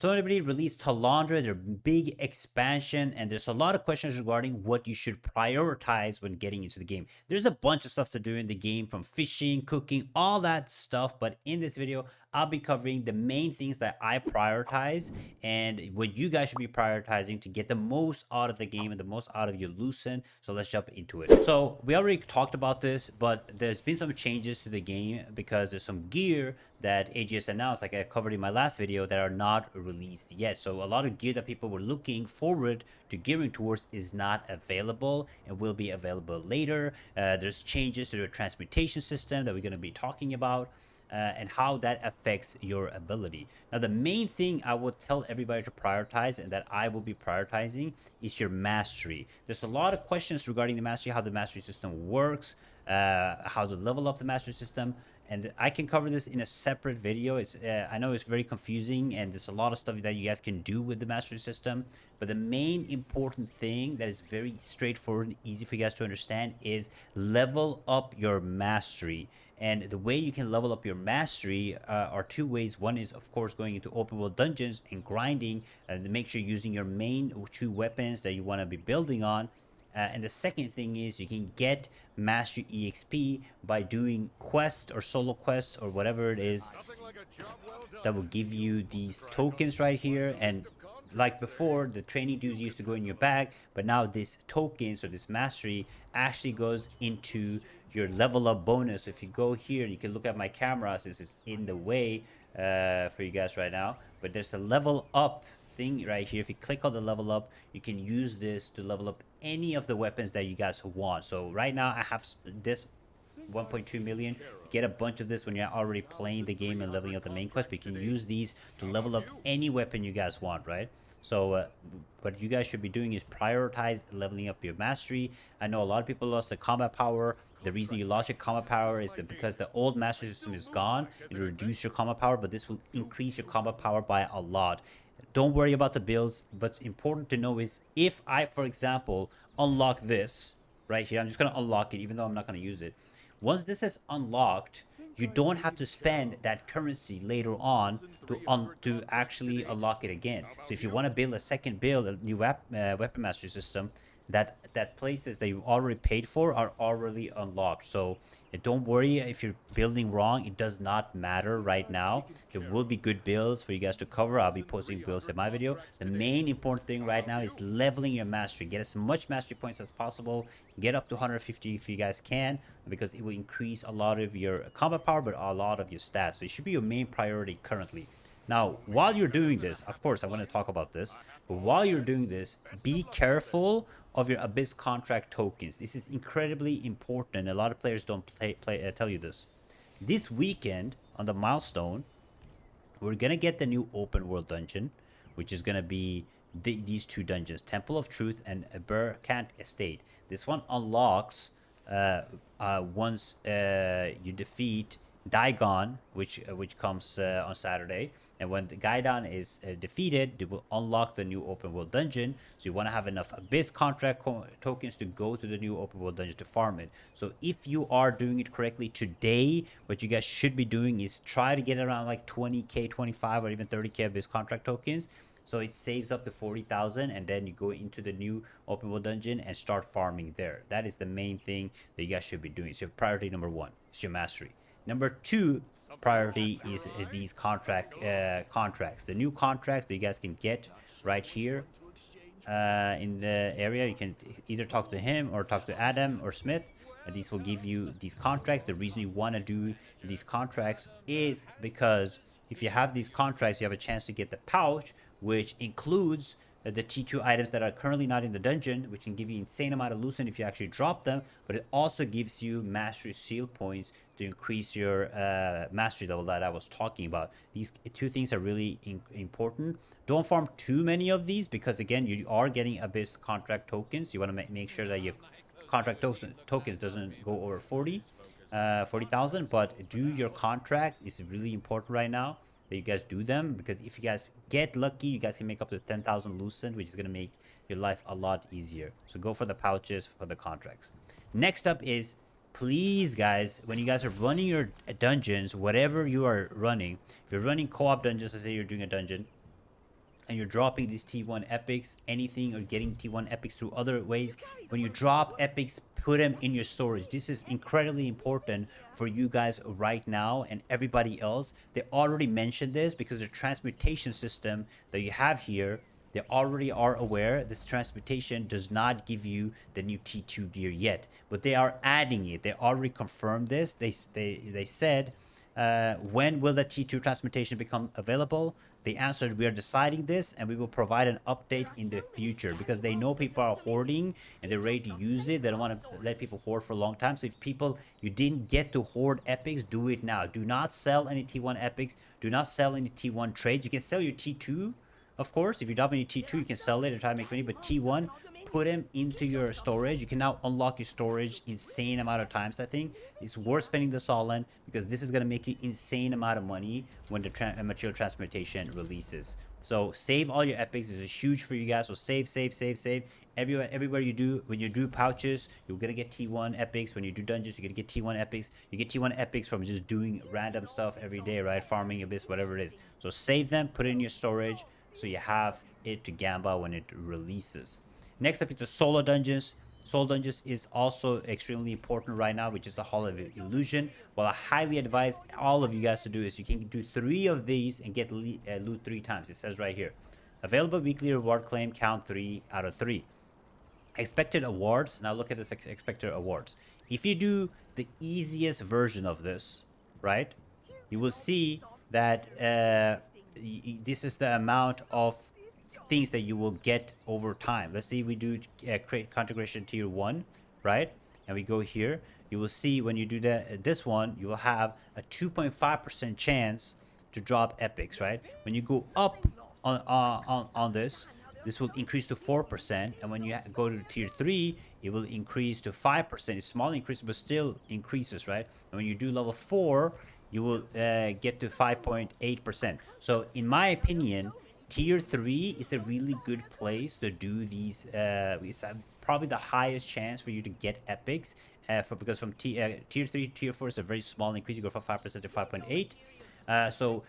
So everybody released Talandra, their big expansion, and there's a lot of questions regarding what you should prioritize when getting into the game. There's a bunch of stuff to do in the game, from fishing, cooking, all that stuff. But in this video, I'll be covering the main things that I prioritize and what you guys should be prioritizing to get the most out of the game and the most out of your Lucent. So let's jump into it. So we already talked about this, but there's been some changes to the game because there's some gear that AGS announced, like I covered in my last video, that are not released yet. So a lot of gear that people were looking forward to gearing towards is not available and will be available later. There's changes to the transportation system that we're going to be talking about. And how that affects your ability. Now, the main thing I would tell everybody to prioritize, and that I will be prioritizing, is your mastery. There's a lot of questions regarding the mastery, how the mastery system works, how to level up the mastery system, and I can cover this in a separate video. It's I know it's very confusing, and there's a lot of stuff that you guys can do with the mastery system, but the main important thing that is very straightforward and easy for you guys to understand is level up your mastery. And the way you can level up your mastery are two ways. One is, of course, going into open world dungeons and grinding to make sure you're using your main two weapons that you want to be building on. And the second thing is you can get mastery EXP by doing quest or solo quest or whatever it is that will give you these tokens right here. And like before, the training dues used to go in your bag, but now this tokens or this mastery actually goes into your level up bonus. So if you go here, you can look at my camera since it's in the way for you guys right now, but there's a level up thing right here. If you click on the level up, you can use this to level up any of the weapons that you guys want. So right now I have this 1.2 million. You get a bunch of this when you're already playing the game and leveling up the main quest, but you can use these to level up any weapon you guys want, right? So what you guys should be doing is prioritize leveling up your mastery. I know a lot of people lost the combat power. The reason you lost your combat power is that because the old mastery system is gone, it will reduce your combat power, but this will increase your combat power by a lot. Don't worry about the builds. What's important to know is if I, for example, unlock this right here, I'm just going to unlock it even though I'm not going to use it. Once this is unlocked, you don't have to spend that currency later on to actually unlock it again. So if you want to build a second build, a new weapon mastery system, that places that you already paid for are already unlocked. So don't worry if you're building wrong. It does not matter right now. There will be good builds for you guys to cover. I'll be posting builds in my video. The main important thing right now is leveling your mastery. Get as much mastery points as possible. Get up to 150 if you guys can, because it will increase a lot of your combat power, but a lot of your stats. So it should be your main priority currently. Now, while you're doing this, of course, I want to talk about this, but while you're doing this, be careful of your Abyss contract tokens. This is incredibly important. A lot of players don't tell you this. This weekend, on the milestone, we're going to get the new open world dungeon, which is going to be these two dungeons, Temple of Truth and Burkant Estate. This one unlocks once you defeat Daigon, which comes on Saturday. And when the Gaidon is defeated, they will unlock the new open world dungeon. So you want to have enough Abyss contract tokens to go to the new open world dungeon to farm it. So if you are doing it correctly today, what you guys should be doing is try to get around like 20k, 25 or even 30k Abyss contract tokens. So it saves up to 40,000, and then you go into the new open world dungeon and start farming there. That is the main thing that you guys should be doing. So priority number one is your mastery. Number two priority is these contracts, the new contracts that you guys can get right here in the area. You can either talk to him or talk to Adam or Smith, and these will give you these contracts. The reason you want to do these contracts is because if you have these contracts, you have a chance to get the pouch, which includes the T2 items that are currently not in the dungeon, which can give you insane amount of Lucent if you actually drop them, but it also gives you mastery seal points to increase your mastery level that I was talking about. These two things are really important. Don't farm too many of these because, again, you are getting Abyss contract tokens. You want to make sure that your contract tokens doesn't go over 40,000, but do your contracts is really important right now that you guys do them, because if you guys get lucky, you guys can make up to 10,000 Lucent, which is going to make your life a lot easier. So go for the pouches for the contracts. Next up is, please guys, when you guys are running your dungeons, whatever you are running, if you're running co-op dungeons, let's say you're doing a dungeon and you're dropping these T1 epics, anything, or getting T1 epics through other ways, when you drop epics, put them in your storage. This is incredibly important for you guys right now and everybody else. They already mentioned this because the transmutation system that you have here, they already are aware this transmutation does not give you the new T2 gear yet, but they are adding it. They already confirmed this. They said, when will the T2 transmutation become available? They answered, we are deciding this and we will provide an update in the future, because they know people are hoarding and they're ready to use it. They don't want to let people hoard for a long time. So if people, you didn't get to hoard epics, do it now. Do not sell any T1 epics. Do not sell any T1 trades. You can sell your T2, of course. If you drop any T2, you can sell it and try to make money, but T1, put them into your storage. You can now unlock your storage insane amount of times. I think it's worth spending this all in, because this is going to make you insane amount of money when the material transmutation releases. So save all your epics. This is huge for you guys. So save. Everywhere you do, when you do pouches, you're gonna get T1 epics. When you do dungeons, you're gonna get T1 epics. You get T1 epics from just doing random stuff every day, right? Farming abyss, whatever it is. So save them, put it in your storage, so you have it to gamble when it releases. Next up is the SoloDungeons. SoloDungeons is also extremely important right now, which is the Hall of Illusion. What I highly advise all of you guys to do is you can do 3 of these and get loot 3 times. It says right here, available weekly reward claim count 3 out of 3. Expected awards. Now look at this expected awards. If you do the easiest version of this, right, you will see that this is the amount of things that you will get over time. Let's see, we do create configuration tier 1, right? And we go here. You will see when you do this one, you will have a 2.5% chance to drop epics, right? When you go up on this will increase to 4%, and when you go to tier 3, it will increase to 5%. It's small increase, but still increases, right? And when you do level 4, you will get to 5.8%. So in my opinion, tier 3 is a really good place to do these. It's probably the highest chance for you to get epics, because from tier 3 to tier 4 is a very small increase. You go from 5% to 5.8. So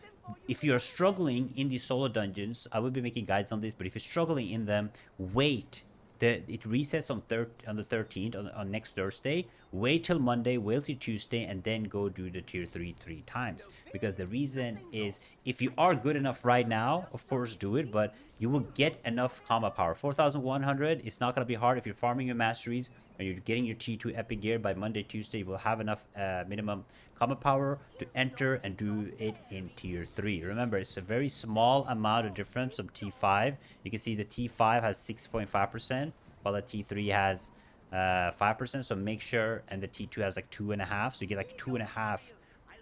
if you're struggling in these solo dungeons, I will be making guides on this, but if you're struggling in them, wait. It resets on the 13th, on next Thursday. Wait till Monday, wait till Tuesday, and then go do the tier 3 times. Because the reason is, if you are good enough right now, of course do it, but you will get enough combat power. 4,100, it's not going to be hard. If you're farming your masteries and you're getting your T2 epic gear by Monday, Tuesday, you will have enough minimum combat power to enter and do it in tier 3. Remember, it's a very small amount of difference from T5. You can see the T5 has 6.5%, while the T3 has 5%. So make sure, and the T2 has like 2.5%. So you get like 2.5,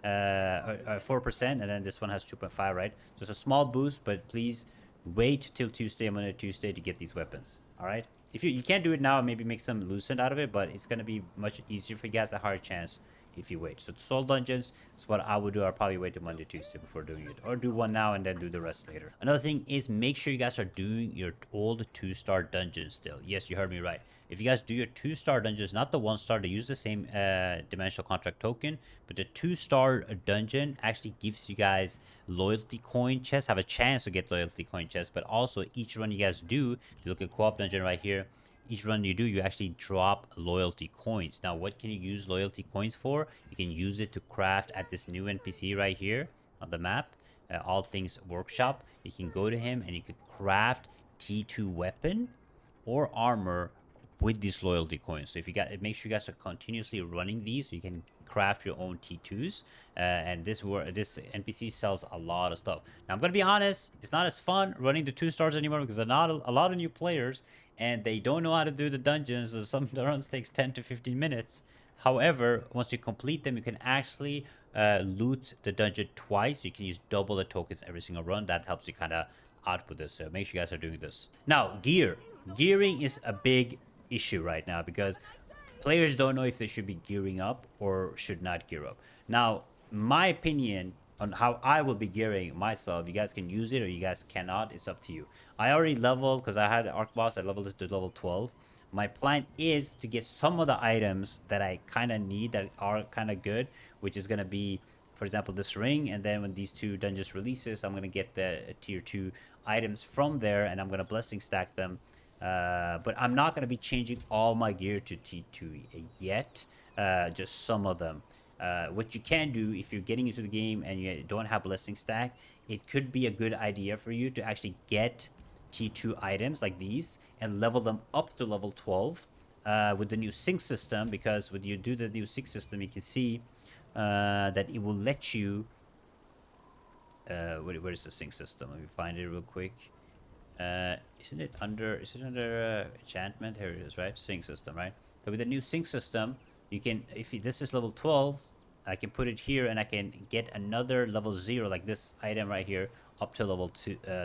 4%, and then this one has 2.5, right? So it's a small boost, but please wait till Tuesday, Monday, Tuesday to get these weapons. All right. If you can't do it now, maybe make some loosened out of it, but it's gonna be much easier for you guys, a higher chance if you wait. So Soul Dungeons is what I would do. I'll probably wait till Monday, Tuesday before doing it, or do one now and then do the rest later. Another thing is, make sure you guys are doing your old 2-star dungeons still. Yes, you heard me right. If you guys do your 2-star dungeons, not the 1-star, they use the same dimensional contract token, but the 2-star dungeon actually gives you guys loyalty coin chests, have a chance to get loyalty coin chests, but also each run you guys do, if you look at co-op dungeon right here, each run you do, you actually drop loyalty coins. Now, what can you use loyalty coins for? You can use it to craft at this new NPC right here on the map, All Things Workshop. You can go to him and you can craft T2 weapon or armor with these loyalty coins. So if you got, make sure you guys are continuously running these so you can craft your own T2s. And this NPC sells a lot of stuff. Now, I'm gonna be honest, it's not as fun running the 2-stars anymore, because there are not a lot of new players and they don't know how to do the dungeons. So some runs takes 10 to 15 minutes. However, once you complete them, you can actually loot the dungeon twice. You can use double the tokens every single run. That helps you kind of output this. So make sure you guys are doing this. Now, gearing is a big issue right now, because players don't know if they should be gearing up or should not gear up. Now, my opinion on how I will be gearing myself, you guys can use it or you guys cannot, it's up to you. I already leveled, because I had the Arc Boss, I leveled it to level 12. My plan is to get some of the items that I kind of need, that are kind of good, which is going to be for example, this ring, and then when these 2 dungeons releases, I'm gonna get the tier 2 items from there, and I'm gonna blessing stack them. But I'm not gonna be changing all my gear to T2 yet, just some of them. What you can do if you're getting into the game and you don't have blessing stack, it could be a good idea for you to actually get T2 items like these and level them up to level 12 with the new sync system, because when you do the new sync system, you can see that it will let you where is the sync system? Let me find it real quick. Isn't it under enchantment? Here it is, right? Sync system, right? So with the new sync system, you can, if you, this is level 12, I can put it here and I can get another level 0 like this item right here up to level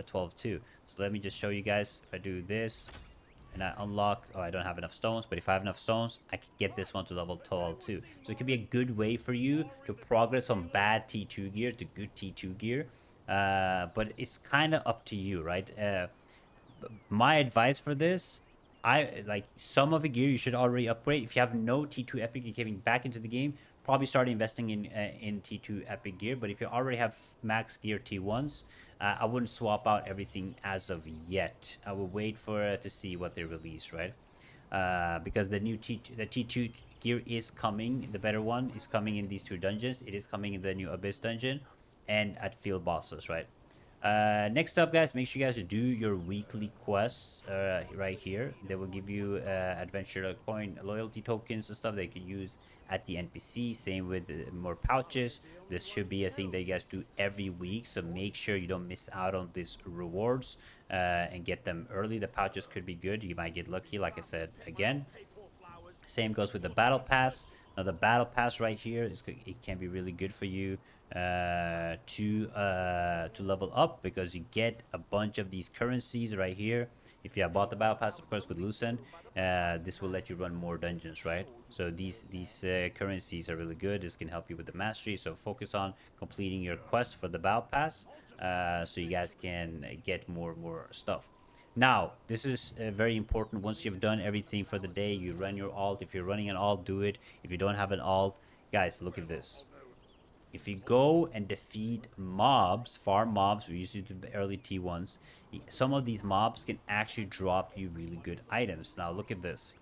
12 too. So let me just show you guys. If I do this and I unlock, oh, I don't have enough stones, but if I have enough stones, I can get this one to level 12 too. So it could be a good way for you to progress from bad T2 gear to good T2 gear. But it's kind of up to you, right? My advice for this, I like some of the gear you should already upgrade. If you have no T2 epic, you're getting back into the game, probably start investing in T2 epic gear. But if you already have max gear T1s, I wouldn't swap out everything as of yet. I will wait for to see what they release, right? Because the new T2 gear is coming. The better one is coming in these 2 dungeons. It is coming in the new Abyss dungeon and at field bosses, right? Next up, guys, make sure you guys do your weekly quests right here. They will give you adventure coin loyalty tokens and stuff that you can use at the NPC. Same with more pouches. This should be a thing that you guys do every week, so make sure you don't miss out on these rewards and get them early. The pouches could be good. You might get lucky, like I said again. Same goes with the battle pass. Now the battle pass right here it can be really good for you to level up, because you get a bunch of these currencies right here. If you have bought the battle pass, of course, with Lucent, this will let you run more dungeons, right? So these currencies are really good. This can help you with the mastery. So focus on completing your quest for the battle pass, so you guys can get more stuff. Now, this is very important. Once you've done everything for the day, you run your alt. If you're running an alt, do it. If you don't have an alt, guys, look at this. If you go and defeat mobs, farm mobs, we usually do the early T1s, some of these mobs can actually drop you really good items. Now, look at this.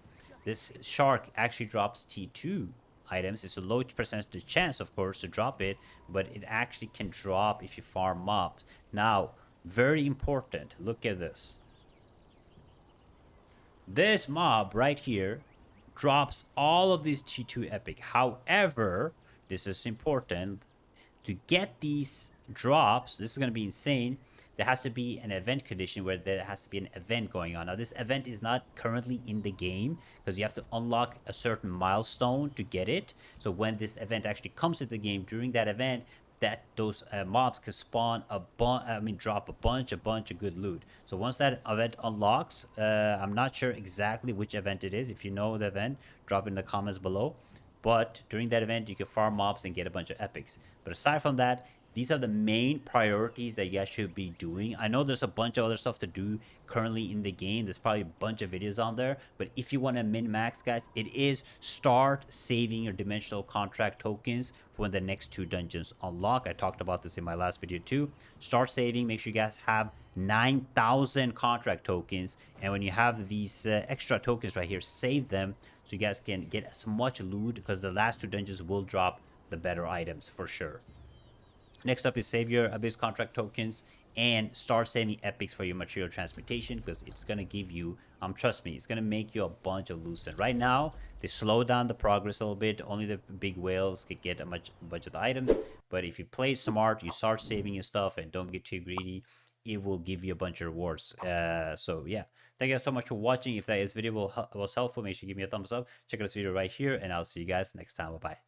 This shark actually drops T2 items. It's a low percentage chance, of course, to drop it, but it actually can drop if you farm mobs. Now, very important, look at this. This mob right here drops all of these T2 epic. However, this is important. To get these drops, this is going to be insane. There has to be an event condition where there has to be an event going on. Now, this event is not currently in the game because you have to unlock a certain milestone to get it. So when this event actually comes into the game, during that event, that those mobs can spawn drop a bunch of good loot. So once that event unlocks, I'm not sure exactly which event it is. If you know the event, drop in the comments below. But during that event, you can farm mobs and get a bunch of epics. But aside from that, these are the main priorities that you guys should be doing. I know there's a bunch of other stuff to do currently in the game. There's probably a bunch of videos on there. But if you want to min-max, guys, it is start saving your dimensional contract tokens when the next 2 dungeons unlock. I talked about this in my last video too. Start saving. Make sure you guys have 9,000 contract tokens. And when you have these extra tokens right here, save them so you guys can get as much loot, because the last 2 dungeons will drop the better items for sure. Next up is save your Abyss contract tokens and start saving epics for your material transmutation, because it's going to give you, trust me, it's going to make you a bunch of Lucent. Right now, they slow down the progress a little bit. Only the big whales can get a bunch of the items. But if you play smart, you start saving your stuff and don't get too greedy, it will give you a bunch of rewards. So yeah, thank you guys so much for watching. If this video was helpful, make sure you give me a thumbs up. Check out this video right here, and I'll see you guys next time. Bye-bye.